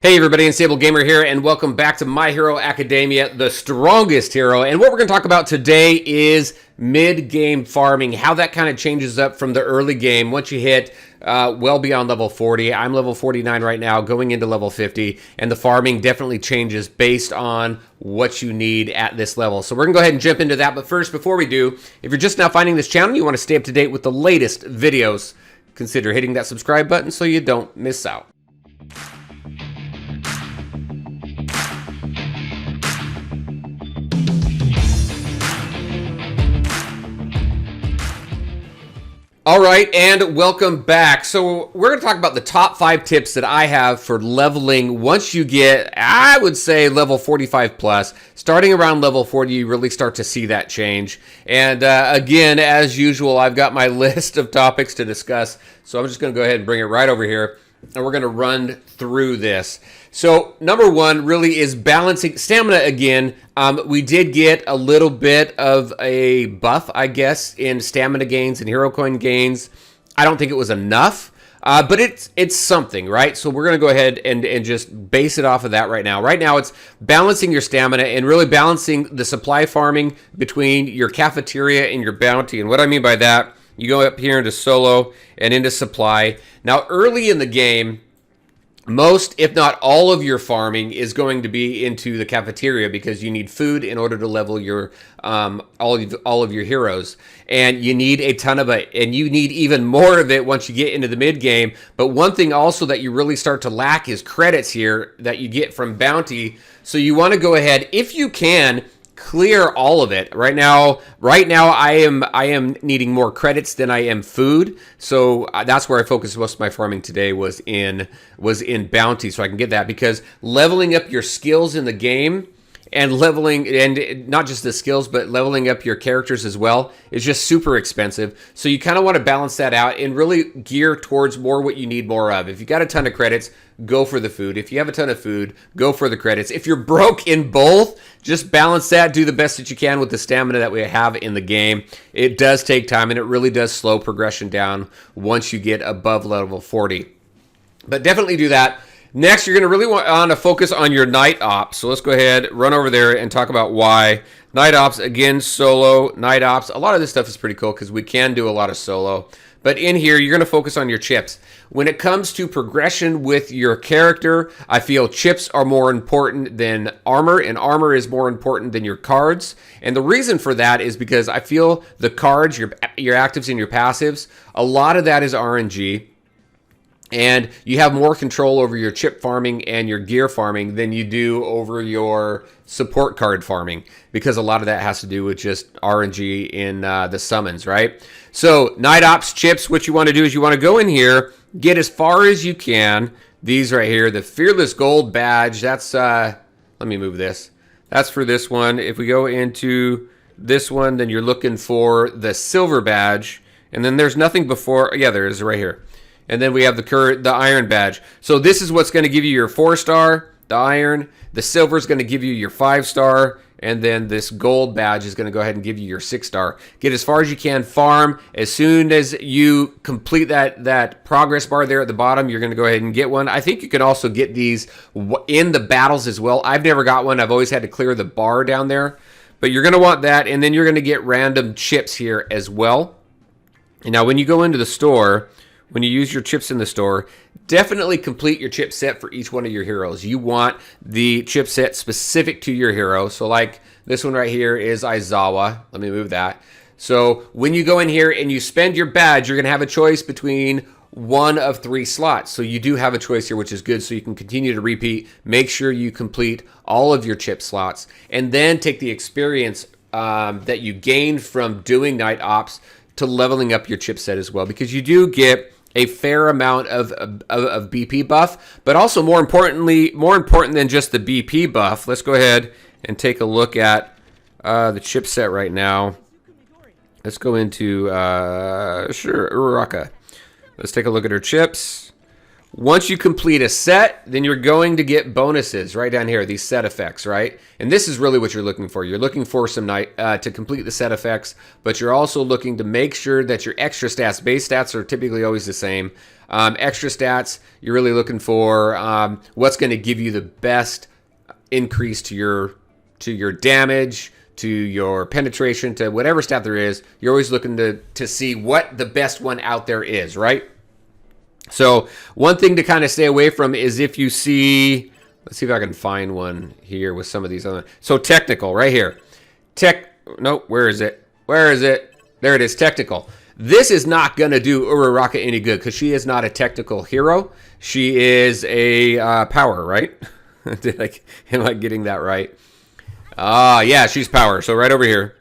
Hey everybody, Unstable Gamer here, and welcome back to My Hero Academia, the strongest hero. And what we're going to talk about today is mid-game farming, how that kind of changes up from the early game once you hit well beyond level 40. I'm level 49 right now, going into level 50, and the farming definitely changes based on what you need at this level. So we're going to go ahead and jump into that, but first, before we do, if you're just now finding this channel, you want to stay up to date with the latest videos, consider hitting that subscribe button so you don't miss out. All right, and welcome back. So we're going to talk about the top 5 tips that I have for leveling once you get, I would say, level 45 plus. Starting around level 40, you really start to see that change. And again, as usual, I've got my list of topics to discuss. So I'm just going to go ahead and bring it right over here, and we're going to run through this. So number one really is balancing stamina again. We did get a little bit of a buff, I guess, in stamina gains and hero coin gains. I don't think it was enough, but it's something, right? So we're going to go ahead and just base it off of that right now. Right now, it's balancing your stamina and really balancing the supply farming between your cafeteria and your bounty. And what I mean by that, you go up here into solo and into supply. Now, early in the game, most, if not all of your farming is going to be into the cafeteria because you need food in order to level your all of your heroes, and you need a ton of it, and you need even more of it once you get into the mid game. But one thing also that you really start to lack is credits here that you get from bounty. So you want to go ahead, if you can, clear all of it. Right now I am needing more credits than I am food, so that's where I focused most of my farming today, was in bounty, so I can get that, because leveling up your skills in the game and leveling, and not just the skills, but leveling up your characters as well, is just super expensive. So you kind of want to balance that out and really gear towards more what you need more of. If you got a ton of credits, go for the food. If you have a ton of food, go for the credits. If you're broke in both, just balance that. Do the best that you can with the stamina that we have in the game. It does take time, and it really does slow progression down once you get above level 40. But definitely do that. Next, you're going to really want to focus on your night ops. So let's go ahead, run over there, and talk about why. Night ops, again, solo, night ops. A lot of this stuff is pretty cool because we can do a lot of solo. But in here, you're going to focus on your chips. When it comes to progression with your character, I feel chips are more important than armor, and armor is more important than your cards. And the reason for that is because I feel the cards, your actives and your passives, a lot of that is RNG. And you have more control over your chip farming and your gear farming than you do over your support card farming, because a lot of that has to do with just RNG in the summons, right? So night ops, chips, what you want to do is you want to go in here, get as far as you can. These right here, the Fearless Gold badge, that's, let me move this. That's for this one. If we go into this one, then you're looking for the silver badge. And then there's nothing before, yeah, there is right here. And then we have the iron badge. So this is what's going to give you your 4-star, the iron. The silver is going to give you your 5-star. And then this gold badge is going to go ahead and give you your 6-star. Get as far as you can, farm. As soon as you complete that progress bar there at the bottom, you're going to go ahead and get one. I think you can also get these in the battles as well. I've never got one. I've always had to clear the bar down there. But you're going to want that. And then you're going to get random chips here as well. And now when you go into the store, when you use your chips in the store, definitely complete your chip set for each one of your heroes. You want the chip set specific to your hero. So like this one right here is Aizawa. Let me move that. So when you go in here and you spend your badge, you're going to have a choice between one of 3 slots. So you do have a choice here, which is good. So you can continue to repeat. Make sure you complete all of your chip slots, and then take the experience that you gained from doing night ops to leveling up your chip set as well, because you do get a fair amount of BP buff, but also more important than just the BP buff. Let's go ahead and take a look at the chip set right now. Let's go into Uraraka. Let's take a look at her chips. Once you complete a set, then you're going to get bonuses right down here, these set effects, right? And this is really what you're looking for. You're looking for some to complete the set effects, but you're also looking to make sure that your extra stats, base stats are typically always the same. Extra stats, you're really looking for what's going to give you the best increase to your damage, to your penetration, to whatever stat there is. You're always looking to see what the best one out there is, right? So one thing to kind of stay away from is if you see, let's see if I can find one here with some of these other. So technical right here. No, where is it? Where is it? There it is, technical. This is not going to do Uraraka any good because she is not a technical hero. She is a power, right? Am I getting that right? Yeah, she's power. So right over here.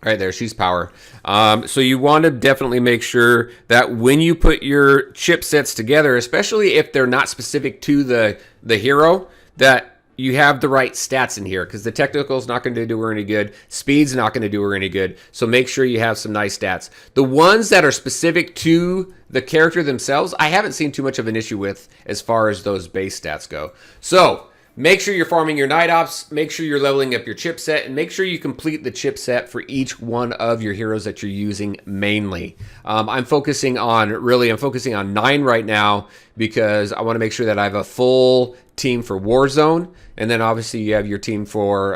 Right there, she's power. So you want to definitely make sure that when you put your chipsets together, especially if they're not specific to the hero, that you have the right stats in here, because the technical is not going to do her any good. Speed's not going to do her any good. So make sure you have some nice stats. The ones that are specific to the character themselves, I haven't seen too much of an issue with as far as those base stats go. So make sure you're farming your night ops, make sure you're leveling up your chipset, and make sure you complete the chipset for each one of your heroes that you're using mainly. I'm focusing on 9 right now because I want to make sure that I have a full team for Warzone, and then obviously you have your team for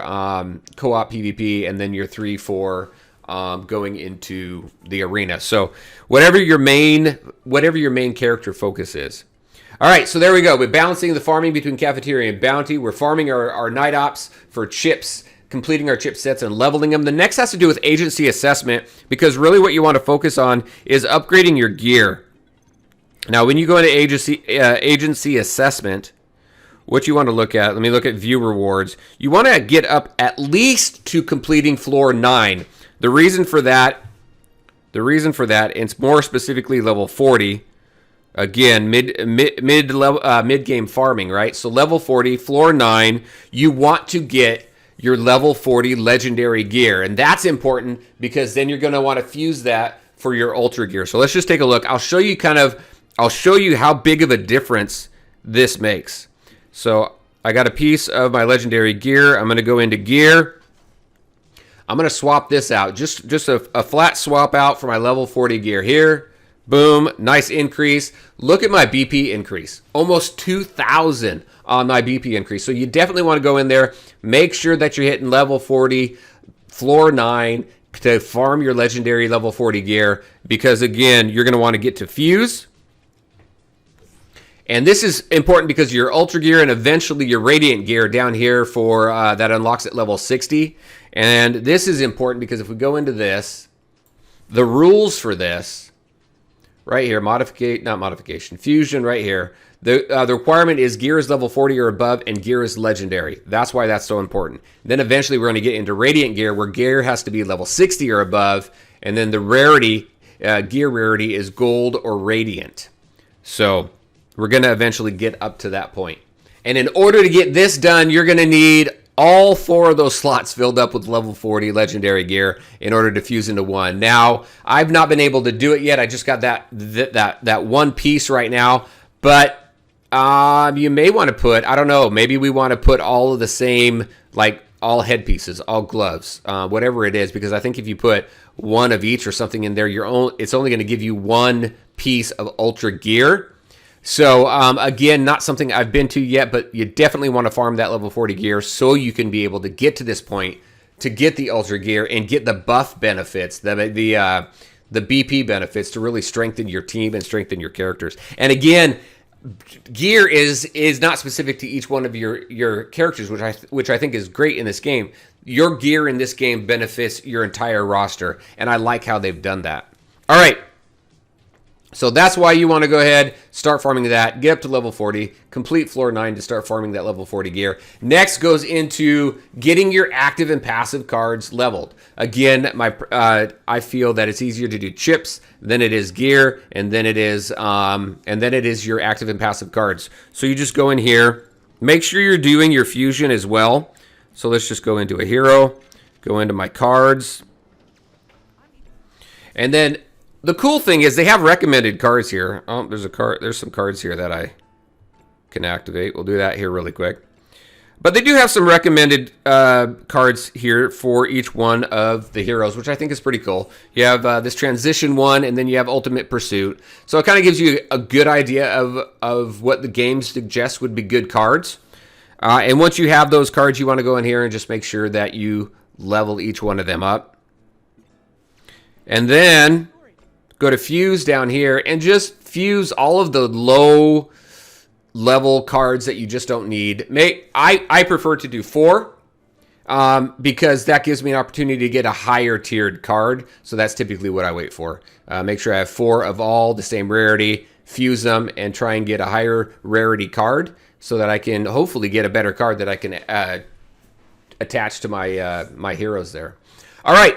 co-op PvP, and then your 3 for going into the arena. So whatever your main character focus is. All right, so there we go. We're balancing the farming between cafeteria and bounty. We're farming our night ops for chips, completing our chip sets and leveling them. The next has to do with agency assessment, because really what you want to focus on is upgrading your gear. Now, when you go into agency assessment, what you want to look at, let me look at view rewards. You want to get up at least to completing floor 9. The reason for that, it's more specifically level 40. Again, mid game farming, right? So level 40, floor 9, you want to get your level 40 legendary gear, and that's important because then you're going to want to fuse that for your ultra gear. So let's just take a look. I'll show you how big of a difference this makes. So I got a piece of my legendary gear. I'm going to go into gear. I'm going to swap this out, just a flat swap out for my level 40 gear here. Boom, nice increase. Look at my BP increase. Almost 2,000 on my BP increase. So you definitely want to go in there. Make sure that you're hitting level 40, floor 9 to farm your legendary level 40 gear. Because again, you're going to want to get to fuse. And this is important because your ultra gear and eventually your radiant gear down here for that unlocks at level 60. And this is important because if we go into this, the rules for this, right here, fusion right here. The requirement is gear is level 40 or above and gear is legendary. That's why that's so important. Then eventually we're going to get into radiant gear where gear has to be level 60 or above. And then the rarity, gear rarity is gold or radiant. So we're going to eventually get up to that point. And in order to get this done, you're going to need all 4 of those slots filled up with level 40 legendary gear in order to fuse into one. Now, I've not been able to do it yet. I just got that one piece right now. But you may want to put, I don't know, maybe we want to put all of the same, like all headpieces, all gloves, whatever it is, because I think if you put one of each or something in there, it's only going to give you one piece of ultra gear. So, again, not something I've been to yet, but you definitely want to farm that level 40 gear so you can be able to get to this point to get the ultra gear and get the buff benefits, the BP benefits to really strengthen your team and strengthen your characters. And again, gear is not specific to each one of your characters, which I think is great in this game. Your gear in this game benefits your entire roster, and I like how they've done that. All right. So that's why you want to go ahead, start farming that, get up to level 40, complete floor 9 to start farming that level 40 gear. Next goes into getting your active and passive cards leveled. Again, I feel that it's easier to do chips than it is gear, and then it is your active and passive cards. So you just go in here, make sure you're doing your fusion as well. So let's just go into a hero, go into my cards, and then The cool thing is they have recommended cards here. Oh, there's some cards here that I can activate. We'll do that here really quick. But they do have some recommended cards here for each one of the heroes, which I think is pretty cool. You have this transition one, and then you have Ultimate Pursuit. So it kind of gives you a good idea of what the game suggests would be good cards. And once you have those cards, you want to go in here and just make sure that you level each one of them up. And then go to Fuse down here and just fuse all of the low level cards that you just don't need. I prefer to do 4 because that gives me an opportunity to get a higher tiered card. So that's typically what I wait for. Make sure I have 4 of all the same rarity, fuse them, and try and get a higher rarity card so that I can hopefully get a better card that I can attach to my my heroes there. All right.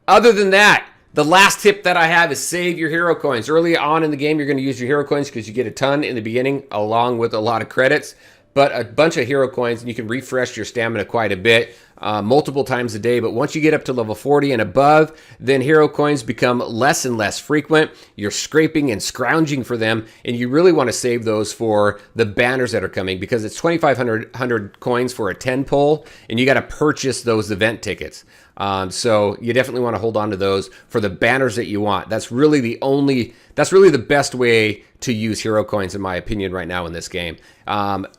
Other than that, the last tip that I have is save your hero coins. Early on in the game, you're going to use your hero coins because you get a ton in the beginning along with a lot of credits. But a bunch of hero coins, and you can refresh your stamina quite a bit, multiple times a day. But once you get up to level 40 and above, then hero coins become less and less frequent. You're scraping and scrounging for them, and you really want to save those for the banners that are coming because it's 2,500 coins for a 10 pull, and you got to purchase those event tickets. So you definitely want to hold on to those for the banners that you want. That's really the best way to use hero coins, in my opinion, right now in this game.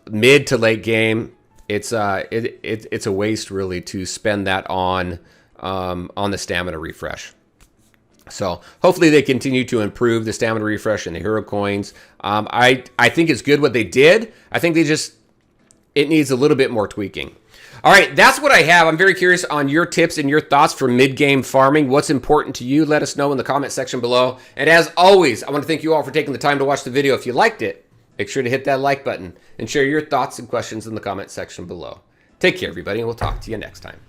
Mid to late game, it's a waste really to spend that on the stamina refresh. So hopefully they continue to improve the stamina refresh and the hero coins. I think it's good what they did. I think it needs a little bit more tweaking. All right, that's what I have. I'm very curious on your tips and your thoughts for mid-game farming. What's important to you? Let us know in the comment section below. And as always, I want to thank you all for taking the time to watch the video. If you liked it, make sure to hit that like button and share your thoughts and questions in the comment section below. Take care, everybody, and we'll talk to you next time.